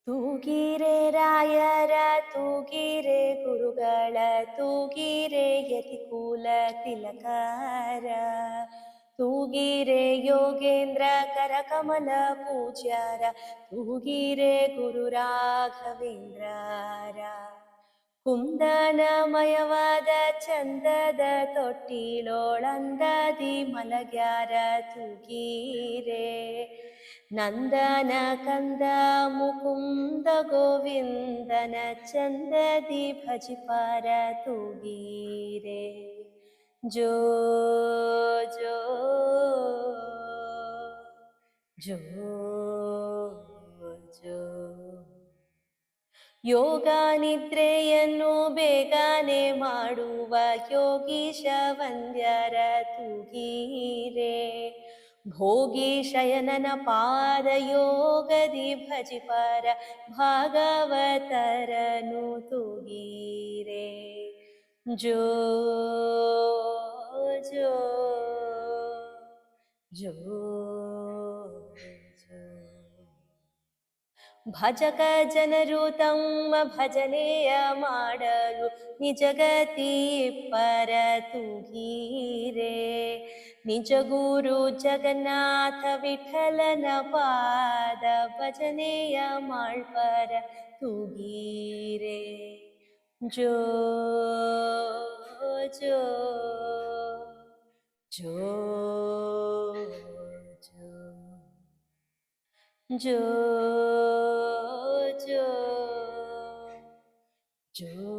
ತೂಗಿರೆ ರಾಯರ ತೂಗಿರೆ ಗುರುಗಳ ತೂಗಿರೆ ಯತಿಕುಲ ತಿಲಕಾರ ತೂಗಿರೆ ಯೋಗೇಂದ್ರ ಕರಕಮಲ ಪೂಜ್ಯರ ತೂಗಿರೆ ಗುರು ರಾಘವೇಂದ್ರರ ಕುಂದನಮಯವಾದ ಚಂದದ ತೊಟ್ಟಿಲೋಳಂದದಿ ಮಲಗ್ಯಾರ ತೂಗಿರೆ ನಂದನ ಕಂದ ಮುಕುಂದ ಗೋವಿಂದನ ಚಂದದಿ ಭಜಿಪಾರ ತೂಗಿರೆ ಜೋ ಜೋ ಜೋ ಜೋ ಯೋಗ ನಿದ್ರೆಯನ್ನು ಬೇಗನೆ ಮಾಡುವ ಯೋಗೀಶ ವಂದ್ಯರ ತೂಗಿರೆ ಭೋಗಿ ಶಯನನ ಪಾದ ಯೋಗದಿ ಭಜಿಪರ ಭಾಗವತರನು ತೂಗಿರೆ ಜೋ ಜೋ ಜೋ ಭಜಕ ಜನರು ತಮ್ಮ ಭಜನೆಯ ಮಾಡಲು ನಿಜಗತಿ ಪರ ತೂಗಿರೆ ನಿಜ ಗುರು ಜಗನ್ನಾಥ ವಿಠಲನ ಪಾದ ಭಜನೆಯ ಮಾಡ್ಪರ ತೂಗಿರೆ ಜೋ ಜೋ ಜೋ ಜೋ ಜೋ ಜೋ